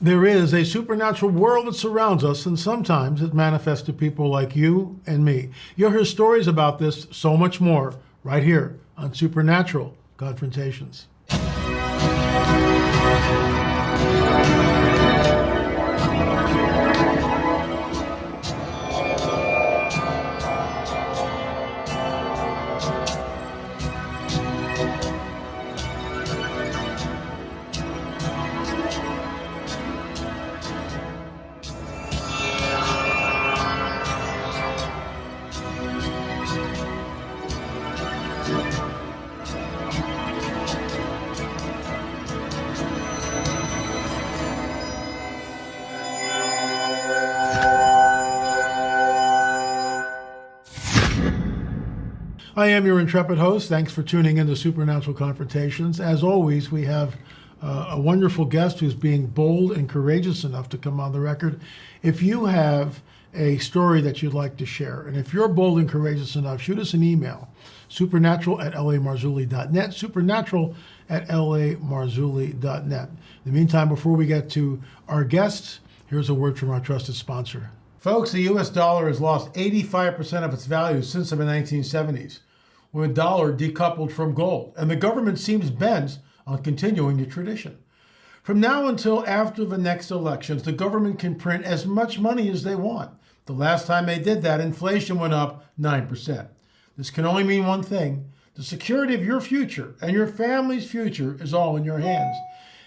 There is a supernatural world that surrounds us, and sometimes it manifests to people like you and me. You'll hear stories about this, so much more, right here on Supernatural Confrontations. I am your intrepid host. Thanks for tuning in to Supernatural Confrontations. As always, we have a wonderful guest who's being bold and courageous enough to come on the record. If you have a story that you'd like to share, and if you're bold and courageous enough, shoot us an email, supernatural@lamarzulli.net, supernatural@lamarzulli.net. In the meantime, before we get to our guests, here's a word from our trusted sponsor. Folks, the U.S. dollar has lost 85% of its value since the 1970s, when the dollar decoupled from gold, and the government seems bent on continuing the tradition. From now until after the next elections, the government can print as much money as they want. The last time they did that, inflation went up 9%. This can only mean one thing. The security of your future and your family's future is all in your hands.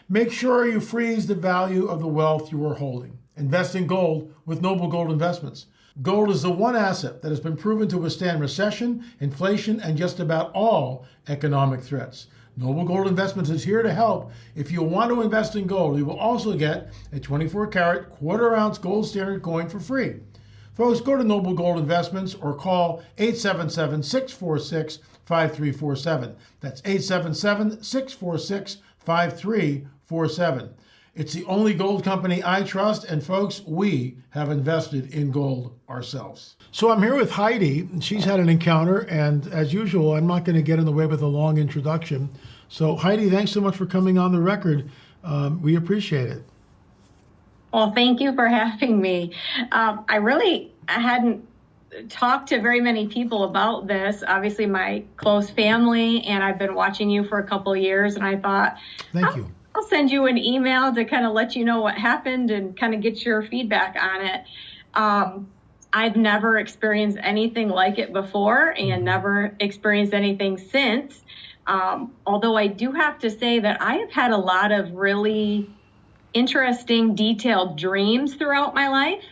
Make sure you freeze the value of the wealth you are holding. Invest in gold with Noble Gold Investments. Gold is the one asset that has been proven to withstand recession, inflation, and just about all economic threats. Noble Gold Investments is here to help. If you want to invest in gold, you will also get a 24-karat quarter-ounce gold standard coin for free. Folks, go to Noble Gold Investments or call 877-646-5347. That's 877-646-5347. It's the only gold company I trust, and folks, we have invested in gold ourselves. So I'm here with Heidi, and she's had an encounter, and as usual, I'm not going to get in the way with a long introduction. So Heidi, thanks so much for coming on the record. We appreciate it. Well, thank you for having me. I hadn't talked to very many people about this. Obviously, my close family, and I've been watching you for a couple of years, and I thought, thank you. I'll send you an email to kind of let you know what happened and kind of get your feedback on it. I've never experienced anything like it before and never experienced anything since. Although I do have to say that I have had a lot of really interesting, detailed dreams throughout my life.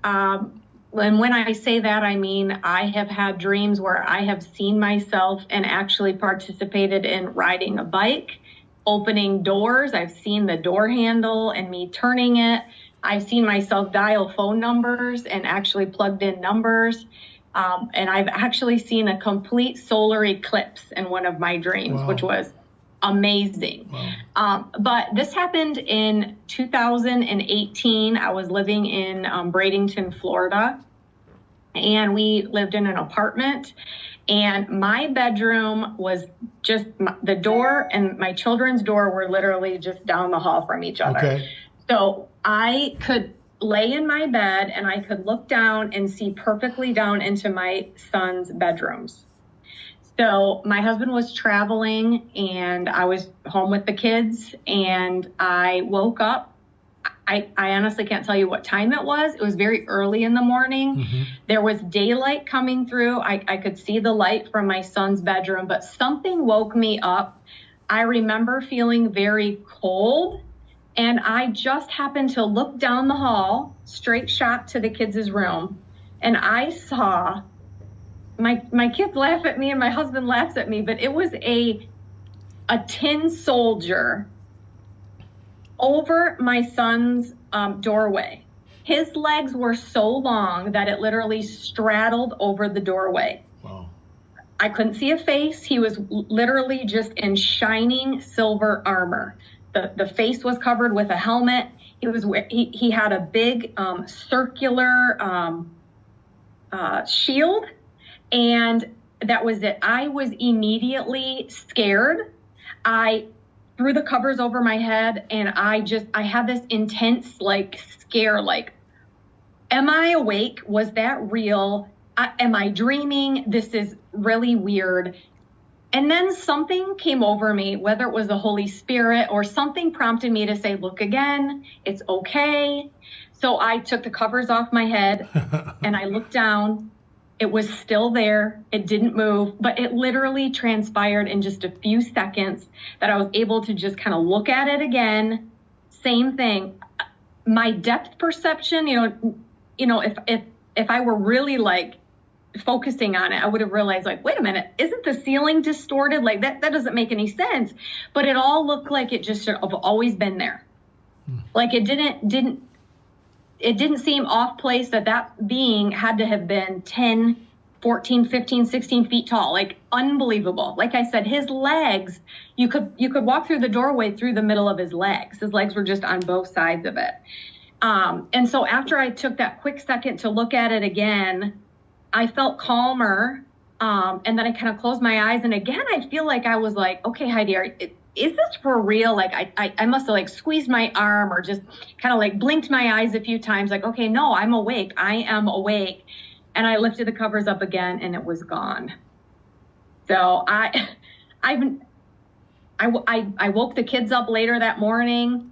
And when I say that, I mean I have had dreams where I have seen myself and actually participated in riding a bike, opening doors. I've seen the door handle and me turning it. I've seen myself dial phone numbers and actually plugged in numbers. And I've actually seen a complete solar eclipse in one of my dreams, which was amazing. But this happened in 2018. I was living in Bradenton, Florida, and we lived in an apartment. And my bedroom was just the door, and my children's door were literally just down the hall from each other. Okay. So I could lay in my bed and I could look down and see perfectly down into my son's bedrooms. So my husband was traveling and I was home with the kids, and I woke up. I honestly can't tell you what time it was. It was very early in the morning. There was daylight coming through. I could see the light from my son's bedroom, but something woke me up. I remember feeling very cold, and I just happened to look down the hall, straight shot to the kids' room, and I saw my kids laugh at me and my husband laughs at me, but it was a tin soldier over my son's doorway. His legs were so long that it literally straddled over the doorway. Wow. I couldn't see a face. He was literally just in shining silver armor. The face was covered with a helmet. He had a big circular shield, and that was it. I was immediately scared. I threw the covers over my head, and I had this intense like scare, like, am I awake? Was that real? Am I dreaming? This is really weird. And then something came over me, whether it was the Holy Spirit or something prompted me to say, look again, it's okay. So I took the covers off my head and I looked down. It was still there. It didn't move, but it literally transpired in just a few seconds that I was able to just kind of look at it again. Same thing. My depth perception, if I were really like focusing on it, I would have realized, like, wait a minute, isn't the ceiling distorted? Like that doesn't make any sense. But it all looked like it just should have always been there. Like it didn't seem off place, that being had to have been 10, 14, 15, 16 feet tall. Like unbelievable. Like I said, his legs, you could walk through the doorway through the middle of his legs. His legs were just on both sides of it. And so after I took that quick second to look at it again, I felt calmer. And then I kind of closed my eyes. And again, I feel like I was like, okay, Heidi, is this for real? Like I must have like squeezed my arm or just kind of like blinked my eyes a few times. Like, okay, no, I'm awake. I am awake. And I lifted the covers up again and it was gone. So I woke the kids up later that morning.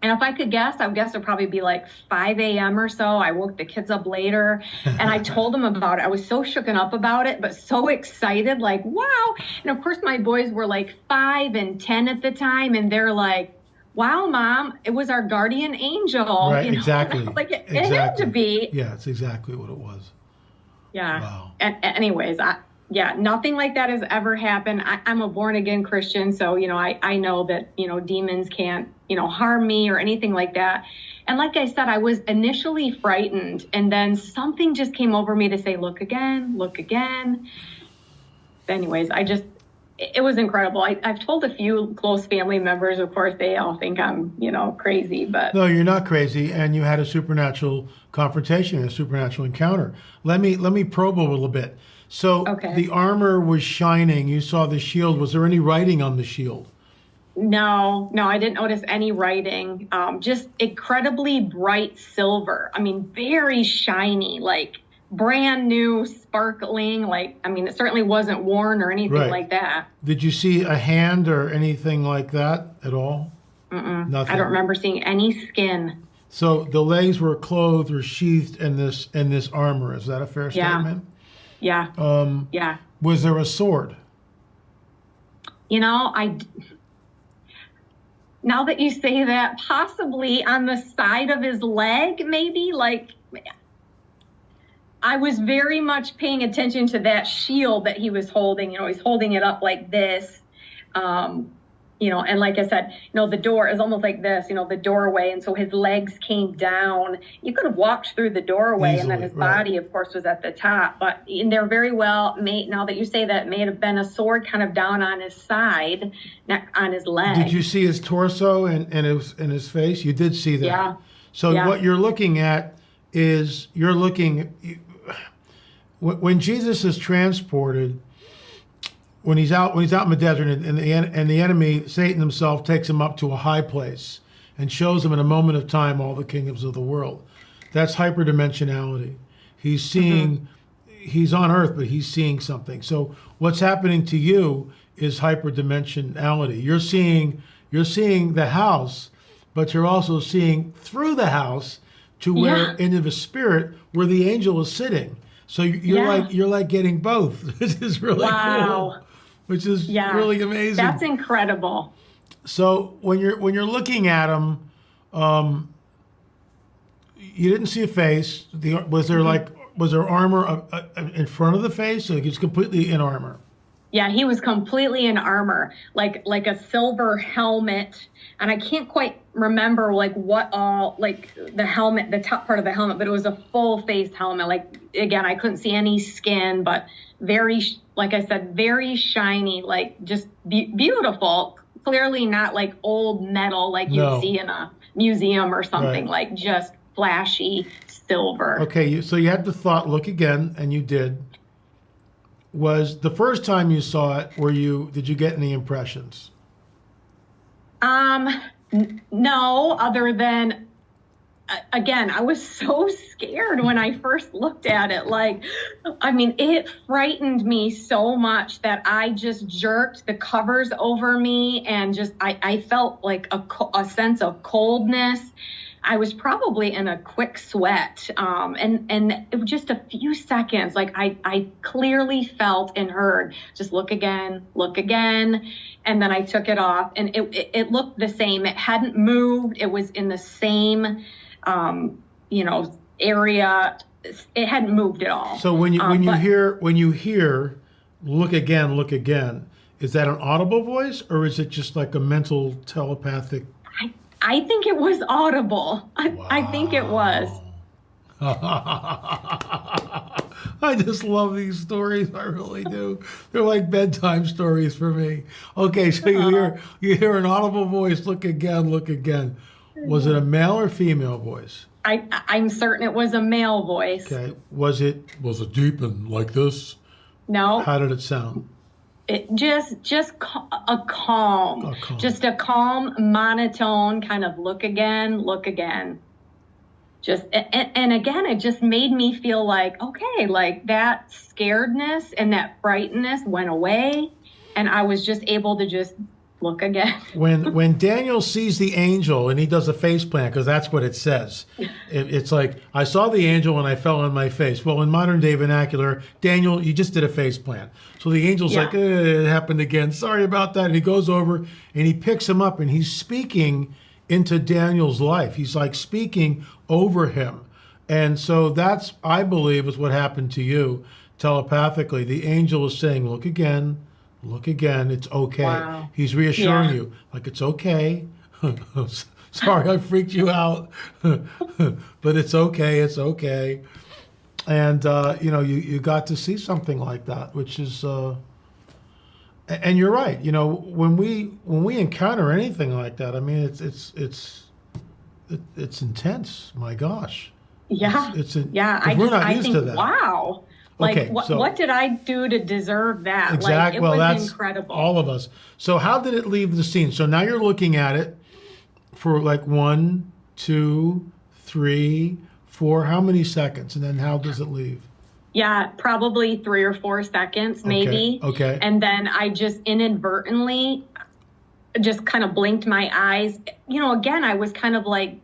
And if I could guess, I would guess it'd probably be like 5 a.m. or so. I woke the kids up later and I told them about it. I was so shooken up about it, but so excited, like, wow. And of course, my boys were like 5 and 10 at the time. And they're like, wow, Mom, it was our guardian angel. Right, exactly. Like it had to be. Yeah, it's exactly what it was. Yeah. Wow. Anyways, nothing like that has ever happened. I'm a born again Christian. So, I know that, demons can't, harm me or anything like that. And like I said, I was initially frightened and then something just came over me to say, look again, look again. Anyways, it was incredible. I've told a few close family members, of course, they all think I'm, crazy, but. No, you're not crazy. And you had a supernatural confrontation, a supernatural encounter. Let me probe a little bit. So The armor was shining. You saw the shield. Was there any writing on the shield? No, I didn't notice any writing. Just incredibly bright silver. I mean, very shiny, like brand new, sparkling. Like, I mean, it certainly wasn't worn or anything like that. Did you see a hand or anything like that at all? Mm-mm. Nothing. I don't remember seeing any skin. So the legs were clothed or sheathed in this armor. Is that a fair statement? Yeah. Yeah. Was there a sword? Now that you say that, possibly on the side of his leg, maybe. Like, I was very much paying attention to that shield that he was holding. He's holding it up like this. And like I said, the door is almost like this, the doorway. And so his legs came down. You could have walked through the doorway and then his body, of course, was at the top. But they're very well made. Now that you say that, may have been a sword kind of down on his side, not on his leg. Did you see his torso and his face? You did see that. Yeah. So what you're looking at is when Jesus is transported, when he's out in the desert, and the enemy, Satan himself, takes him up to a high place and shows him in a moment of time all the kingdoms of the world. That's hyperdimensionality. He's seeing, he's on earth, but he's seeing something. So what's happening to you is hyperdimensionality. You're seeing the house, but you're also seeing through the house to where into the spirit where the angel is sitting. So you're like getting both. This is really cool. Which is really amazing. That's incredible. So when you're looking at him, you didn't see a face. Was there armor in front of the face? So he's completely in armor. Yeah, he was completely in armor, like a silver helmet. And I can't quite remember what all, the helmet, the top part of the helmet, but it was a full face helmet. Like, again, I couldn't see any skin, but very, like I said, very shiny, just beautiful. Clearly not like old metal like you'd see in a museum or something, like just flashy silver. Okay, so you had the thought, look again, and you did. Was the first time you saw it, did you get any impressions? No, other than, again, I was so scared when I first looked at it. Like, I mean, it frightened me so much that I just jerked the covers over me and just, I felt like a sense of coldness. I was probably in a quick sweat. And it was just a few seconds, like I clearly felt and heard, just look again. And then I took it off and it looked the same. It hadn't moved. It was in the same, area. It hadn't moved at all. So when you hear look again, is that an audible voice or is it just like a mental telepathic? I think it was audible. I think it was. I just love these stories. I really do. They're like bedtime stories for me. Okay, so you hear an audible voice. Look again. Was it a male or female voice? I'm certain it was a male voice. Okay. Was it deep and like this? No. How did it sound? It just a calm, just a calm monotone kind of look again. Just, and again, it just made me feel like, okay, like that scaredness and that frightenedness went away. And I was just able to just look again. When Daniel sees the angel and he does a face plant, because that's what it says. It's like, I saw the angel and I fell on my face. Well, in modern day vernacular, Daniel, you just did a face plant. So the angel's like, it happened again. Sorry about that. And he goes over and he picks him up and he's speaking into Daniel's life. He's like speaking over him. And so that's, I believe, is what happened to you telepathically. The angel is saying, look again, it's okay. Wow. He's reassuring you, like, it's okay. Sorry, I freaked you out, but it's okay. And, you got to see something like that, which is, and you're right. When we encounter anything like that, I mean, it's intense. My gosh. Yeah. We're not used to that. Wow. Like, okay, what did I do to deserve that? Exactly. Like, that's incredible. All of us. So how did it leave the scene? So now you're looking at it for like 1, 2, 3, 4, how many seconds? And then how does it leave? Yeah, probably 3 or 4 seconds, maybe. Okay. And then I just inadvertently just kind of blinked my eyes. Again, I was kind of like,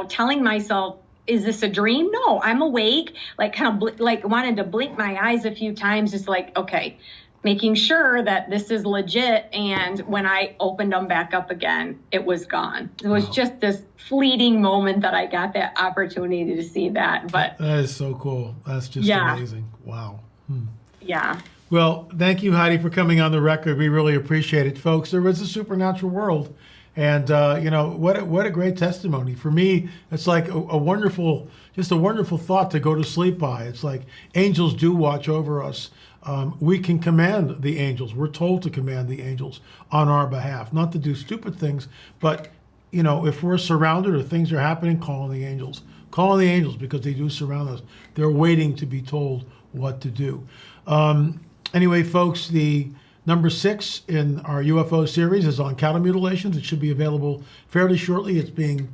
telling myself, is this a dream? No, I'm awake. Like kind of wanted to blink my eyes a few times. Just like, okay, making sure that this is legit. And when I opened them back up again, it was gone. It was just this fleeting moment that I got that opportunity to see that. But that is so cool. That's just amazing. Wow. Yeah. Well, thank you, Heidi, for coming on the record. We really appreciate it, folks. There is a supernatural world. And, what a great testimony. For me, it's like a wonderful thought to go to sleep by. It's like angels do watch over us. We can command the angels. We're told to command the angels on our behalf, not to do stupid things, but, if we're surrounded or things are happening, call on the angels. Call on the angels because they do surround us. They're waiting to be told what to do. Anyway, folks, the number 6 in our UFO series is on cattle mutilations. It should be available fairly shortly. It's being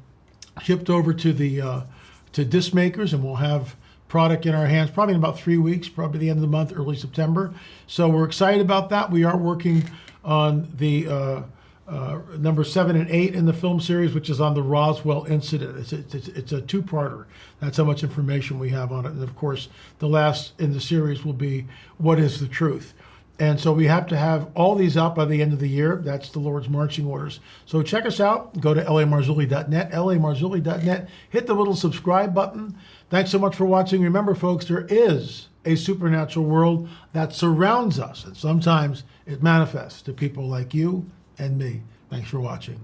shipped over to the disc makers, and we'll have product in our hands probably in about 3 weeks, probably the end of the month, early September. So we're excited about that. We are working on the number 7 and 8 in the film series, which is on the Roswell incident. It's a 2-parter. That's how much information we have on it. And of course, the last in the series will be What is the Truth? And so we have to have all these out by the end of the year. That's the Lord's marching orders. So check us out. Go to lamarzulli.net, lamarzulli.net. Hit the little subscribe button. Thanks so much for watching. Remember, folks, there is a supernatural world that surrounds us. And sometimes it manifests to people like you and me. Thanks for watching.